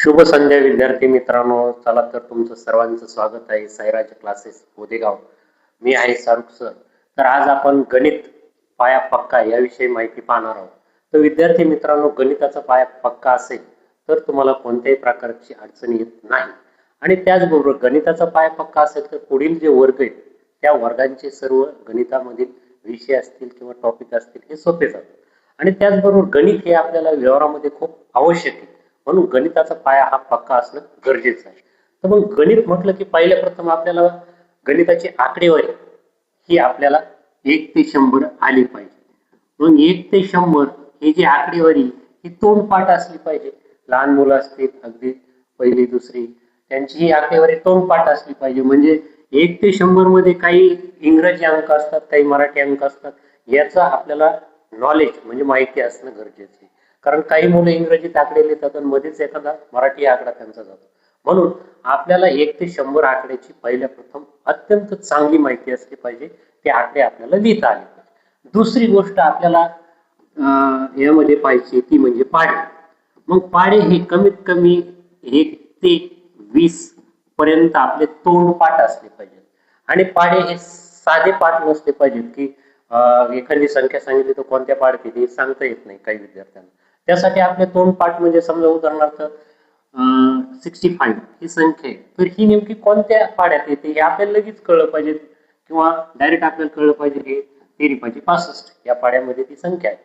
शुभ संध्या विद्यार्थी मित्रांनो. चला तर तुमचं सर्वांचं स्वागत आहे साईराज क्लासेस बोदेगाव. मी आहे शाहरुख सर. तर आज आपण गणित पाया पक्का याविषयी माहिती पाहणार आहोत. तर विद्यार्थी मित्रांनो, गणिताचा पाया पक्का असेल तर तुम्हाला कोणत्याही प्रकारची अडचण येत नाही. आणि त्याचबरोबर गणिताचा पाया पक्का असेल तर पुढील जे वर्ग आहेत त्या वर्गांचे सर्व गणितामधील विषय असतील किंवा टॉपिक असतील हे सोपे जातात. आणि त्याचबरोबर गणित हे आपल्याला व्यवहारामध्ये खूप आवश्यक आहे, म्हणून गणिताचा पाया हा पक्का असणं गरजेचं आहे. तर मग गणित म्हटलं की पहिल्या प्रथम आपल्याला गणिताची आकडेवारी ही आपल्याला 1 ते 100 आली पाहिजे. मग 1 ते 100 ही जी आकडेवारी ही तोंडपाठ असली पाहिजे. लहान मुलं असतील अगदी पहिली दुसरी, त्यांची ही आकडेवारी तोंडपाठ असली पाहिजे. म्हणजे 1 ते 100 मध्ये काही इंग्रजी अंक असतात, काही मराठी अंक असतात. याचा आपल्याला नॉलेज म्हणजे माहिती असणं गरजेचं आहे. कारण काही मुलं इंग्रजीत आकडे लिहितात आणि मध्येच एखादा मराठी आकडा त्यांचा जातो. म्हणून आपल्याला 1 ते 100 आकड्याची पहिल्या प्रथम अत्यंत चांगली माहिती असली पाहिजे. ते आकडे आपल्याला लिहिता आले पाहिजे. दुसरी गोष्ट आपल्याला यामध्ये पाहिजे ती म्हणजे पाढे. मग पाढे हे कमीत कमी 1 ते 20 पर्यंत आपले तोंडपाठ असले पाहिजे. आणि पाढे हे साधे पाठ नसले पाहिजेत की एखादी संख्या सांगितली तर कोणत्या पाढ केली सांगता येत नाही काही विद्यार्थ्यांना. त्यासाठी आपले तोंडपाठ म्हणजे समजा उदाहरणार्थ 65 ही संख्या आहे, तर ही नेमकी कोणत्या पाड्यात येते हे आपल्याला लगेच कळलं पाहिजे. किंवा डायरेक्ट आपल्याला कळलं पाहिजे की 6365 या पाड्यामध्ये ती संख्या आहे.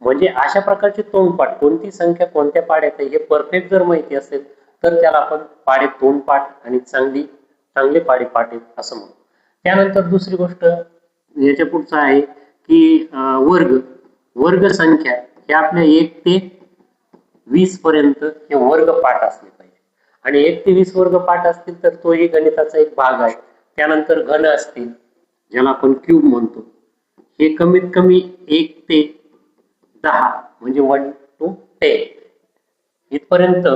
म्हणजे अशा प्रकारचे तोंडपाठ कोणती संख्या कोणत्या पाड्यात आहे हे परफेक्ट जर माहिती असेल तर त्याला आपण पाढे तोंडपाठ आणि चांगले पाढे पाठ आहेत असं म्हणू. त्यानंतर दुसरी गोष्ट याच्या पुढचं आहे की वर्ग संख्या हे आपल्या 1 ते 20 पर्यंत हे वर्ग पाठ असले पाहिजे. आणि 1 ते 20 वर्ग पाठ असतील तर तोही गणिताचा एक भाग आहे. त्यानंतर घन असतील ज्याला आपण क्यूब म्हणतो, हे कमीत कमी 1 ते 10 म्हणजे 1 to 10 इथपर्यंत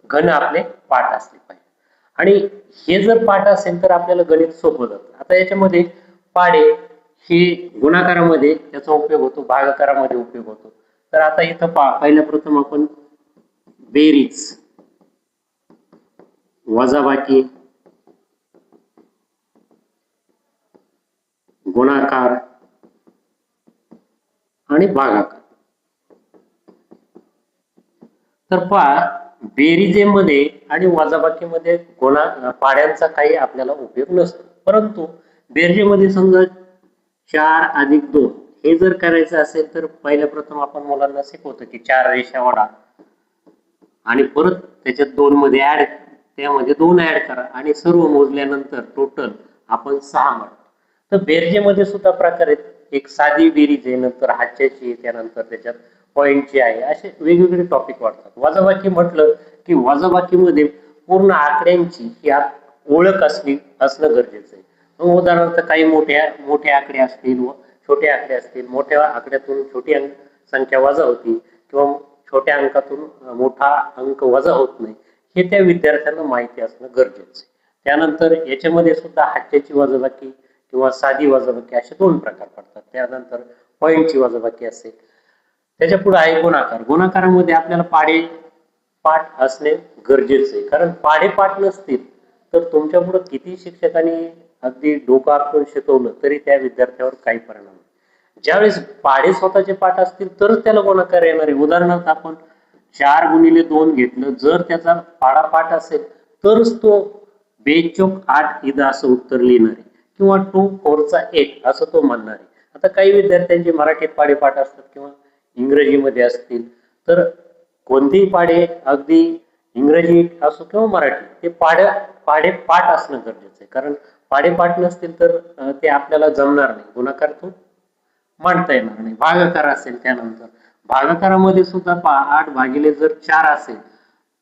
घन आपले पाठ असले पाहिजे. आणि हे जर पाठ असेल तर आपल्याला गणित सोपं जातं. आता याच्यामध्ये पाढे हे गुणाकारामध्ये त्याचा उपयोग होतो, भागाकारामध्ये उपयोग होतो. तर आता इथं पहिल्या प्रथम आपण बेरीज, वजाबाकी, गुणाकार आणि भागाकार. तर पहा, बेरीजेमध्ये आणि वजाबाकीमध्ये पाढ्यांचा काही आपल्याला उपयोग नसतो. परंतु बेरजेमध्ये समजा 4 अधिक 2 हे जर करायचं असेल तर पहिल्या प्रथम आपण मुलांना शिकवतो की 4 रेषा ओढा आणि परत त्याच्यात 2 मध्ये ऍड, त्यामध्ये 2 ऍड करा आणि सर्व मोजल्यानंतर टोटल आपण 6 म्हणतो. तर बेरजेमध्ये सुद्धा प्रकार आहेत. एक साधी बेरीज आहे, नंतर हाच्याची, त्यानंतर त्याच्यात पॉइंटची आहे, असे वेगवेगळे टॉपिक वाढतात. वजाबाकी म्हटलं की वजाबाकीमध्ये पूर्ण आकड्यांची ही ओळख असणं गरजेचं आहे. मग उदाहरणार्थ काही मोठे आकडे असतील व छोटे आकडे असतील, मोठ्या आकड्यातून छोटी संख्या वजा होती किंवा छोट्या अंकातून मोठा अंक वजा होत नाही, हे त्या विद्यार्थ्यांना माहिती असणं गरजेचं आहे. त्यानंतर याच्यामध्ये सुद्धा हाच्याची वजाबाकी किंवा साधी वजाबाकी असे 2 प्रकार पडतात. त्यानंतर पॉइंटची वजाबाकी असेल. त्याच्या पुढे आहे गुणाकार. गुणाकारामध्ये आपल्याला पाढे पाठ असणे गरजेचे आहे. कारण पाढे पाठ नसतील तर तुमच्या पुढे किती शिक्षकांनी अगदी डोकं आपटून शिकवलं तरी त्या विद्यार्थ्यावर काही परिणाम नाही. ज्यावेळेस पाढे स्वतःचे पाठ असतील तरच त्याला गुणाकार येणार आहे. उदाहरणार्थ आपण 4 गुणिले 2 घेतलं, जर त्याचा पाढा पाठ असेल तरच तो 2 चौक 8 इथं असं उत्तर लिहिणार आहे किंवा 2 4 चा 1 असं तो म्हणणार आहे. आता काही विद्यार्थ्यांचे मराठीत पाढे पाठ असतात किंवा इंग्रजीमध्ये असतील, तर कोणतेही पाढे अगदी इंग्रजी असो किंवा मराठी ते पाढे पाठ असणं गरजेचं आहे. कारण पाढे पाठ नसतील तर ते आपल्याला जमणार नाही, गुणाकार तो मांडता येणार नाही. भागाकार असेल, त्यानंतर भागाकारामध्ये सुद्धा 8 भागिले जर 4 असेल,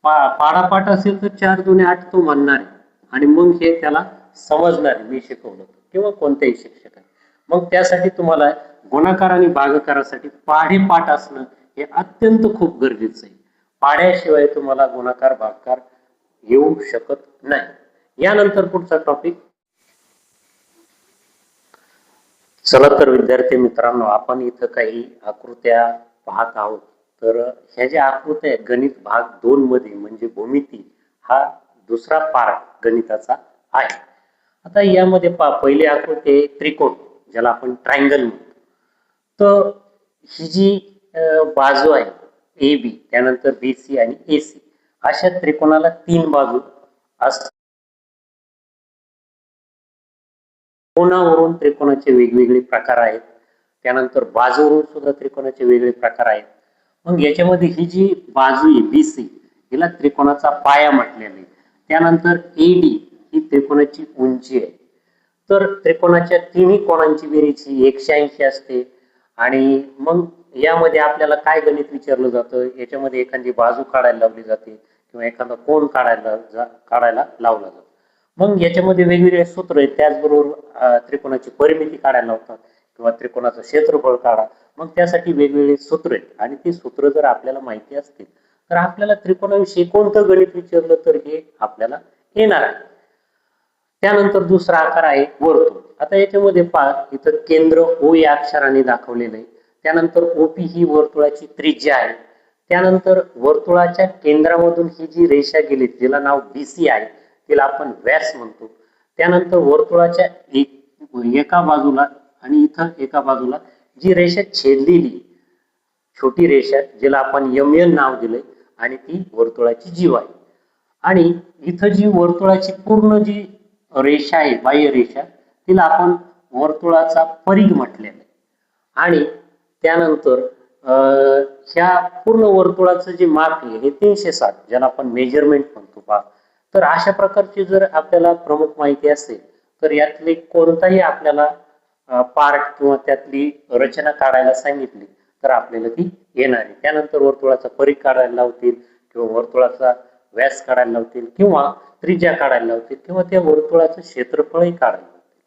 पाढापाठ असेल तर 4 दुने 8 तो म्हणणार आहे आणि मग हे त्याला समजणार आहे, मी शिकवलं किंवा कोणत्याही शिक्षकाने. मग त्यासाठी तुम्हाला गुणाकार आणि भागाकारासाठी पाढे पाठ असणं हे अत्यंत खूप गरजेचं आहे. पाढ्याशिवाय तुम्हाला गुणाकार भागाकार येऊ शकत नाही. यानंतर पुढचा टॉपिक. चला तर विद्यार्थी मित्रांनो, आपण इथं काही आकृत्या पाहत आहोत. तर ह्या ज्या आकृत्या आहेत गणित भाग 2 मध्ये म्हणजे भूमिती हा दुसरा पार्ट गणिताचा आहे. आता यामध्ये पहिली आकृती आहे त्रिकोण, ज्याला आपण ट्रायंगल म्हणतो. तर ही जी बाजू आहे ए बी, त्यानंतर बी सी आणि ए सी, अशा त्रिकोणाला 3 बाजू असतात. कोणावरून त्रिकोणाचे वेगवेगळे प्रकार आहेत, त्यानंतर बाजूवरून सुद्धा त्रिकोणाचे वेगवेगळे प्रकार आहेत. मग याच्यामध्ये ही जी बाजू आहे बी सी, हिला त्रिकोणाचा पाया म्हटलेला आहे. त्यानंतर ए डी ही त्रिकोणाची उंची आहे. तर त्रिकोणाच्या तिन्ही कोणांची बेरीज ही 180 असते. आणि मग यामध्ये आपल्याला काय गणित विचारलं जातं, याच्यामध्ये एखादी बाजू काढायला लावली जाते किंवा एखादा कोण काढायला लावला जातो. मग याच्यामध्ये वेगवेगळे सूत्र आहेत. त्याचबरोबर त्रिकोणाची परिमिती काढायला लावतात किंवा त्रिकोणाचं क्षेत्रफळ काढा. मग त्यासाठी वेगवेगळे सूत्र आहेत आणि ते सूत्र जर आपल्याला माहिती असतील तर आपल्याला त्रिकोणाविषयी कोणतं गणित विचारलं तर हे आपल्याला येणार आहे. त्यानंतर दुसरा आकार आहे वर्तुळ. आता याच्यामध्ये पहा, इथं केंद्र ओ या अक्षराने दाखवलेलं आहे. त्यानंतर ओपी ही वर्तुळाची त्रिज्या आहे. त्यानंतर वर्तुळाच्या केंद्रामधून ही जी रेषा गेली, जिला नाव बीसी आहे, तिला आपण व्यास म्हणतो. त्यानंतर वर्तुळाच्या एका बाजूला आणि इथं एका बाजूला जी रेषा छेदलेली छोटी रेषा, जिला आपण एम एन नाव दिलंय, आणि ती वर्तुळाची जीव आहे. आणि इथं जी वर्तुळाची पूर्ण जी रेषा आहे, बाह्य रेषा, तिला आपण वर्तुळाचा परिघ म्हटलेला आहे. आणि त्यानंतर ह्या पूर्ण वर्तुळाचं जे माप आहे हे 360, ज्याला आपण मेजरमेंट म्हणतो पहा. तर अशा प्रकारची जर आपल्याला प्रमुख माहिती असेल तर यातली कोणताही आपल्याला पार्ट किंवा त्यातली रचना काढायला सांगितली तर आपल्याला ती येणार आहे. त्यानंतर वर्तुळाचा परिघ काढायला लावतील किंवा वर्तुळाचा व्यास काढायला लावतील किंवा त्रिज्या काढायला लावतील किंवा त्या वर्तुळाचं क्षेत्रफळही काढायला लावतील.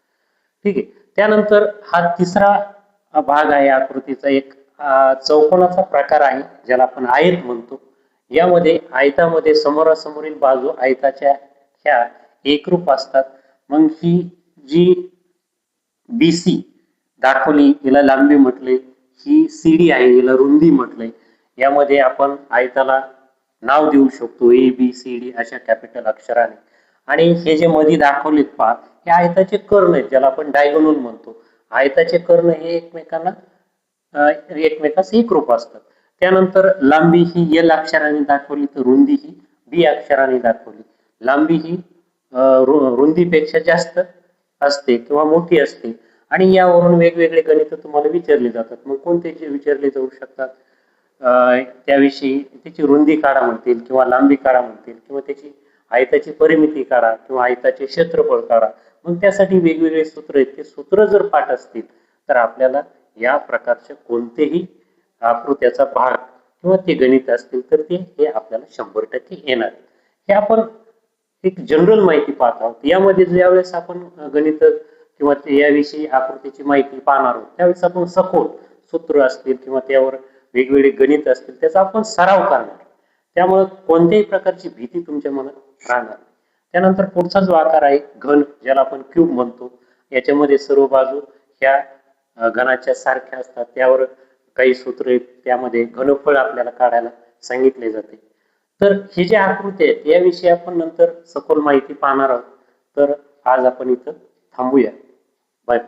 ठीक आहे. त्यानंतर हा तिसरा भाग आहे आकृतीचा, एक चौकोनाचा प्रकार आहे, ज्याला आपण आयत म्हणतो. यामध्ये आयतामध्ये समोरासमोरील बाजू आयताच्या ह्या एकरूप असतात. मग ही जी बीसी दाखवली हिला लांबी म्हटले, ही सीडी आहे हिला रुंदी म्हटलंय. यामध्ये आपण आयताला नाव देऊ शकतो ए बी सी डी अशा कॅपिटल अक्षराने. आणि हे जे मध्ये दाखवलेत पहा, हे आयताचे कर्ण आहेत, ज्याला आपण डायगोनल म्हणतो. आयताचे कर्ण हे एकमेकास एकरूप असतात. त्यानंतर लांबी ही एल अक्षराने दाखवली तर रुंदी ही बी अक्षराने दाखवली. लांबी ही रुंदीपेक्षा जास्त असते किंवा मोठी असते. आणि यावरून वेगवेगळे गणित तुम्हाला विचारले जातात. मग कोणते विचारले जाऊ शकतात त्याविषयी, त्याची रुंदी काढा म्हणतील किंवा लांबी काढा म्हणतील किंवा त्याची आयताची परिमिती काढा किंवा आयताचे क्षेत्रफळ काढा. मग त्यासाठी वेगवेगळे सूत्र आहेत. ते सूत्र जर पाठ असतील तर आपल्याला या प्रकारचे कोणतेही आकृत्याचा भाग किंवा ते गणित असतील तर ते हे आपल्याला 100% येणार. हे आपण एक जनरल माहिती पाहत आहोत. यामध्ये ज्यावेळेस आपण गणित किंवा याविषयी आकृतीची माहिती पाहणार आहोत त्यावेळेस आपण सखोल सूत्र असतील किंवा त्यावर वेगवेगळे गणित असतील त्याचा आपण सराव करणार. त्यामुळे कोणत्याही प्रकारची भीती तुमच्या मनात राहणार. त्यानंतर पुढचा जो आकार आहे घन, ज्याला आपण क्यूब म्हणतो. याच्यामध्ये सर्व बाजू ह्या घनाच्या सारख्या असतात. त्यावर काही सूत्र आहेत, त्यामध्ये घनफळ आपल्याला काढायला सांगितले जाते. तर हे जे आकृती आहेत याविषयी आपण नंतर सखोल माहिती पाहणार आहोत. तर आज आपण इथं थांबूया. बाय.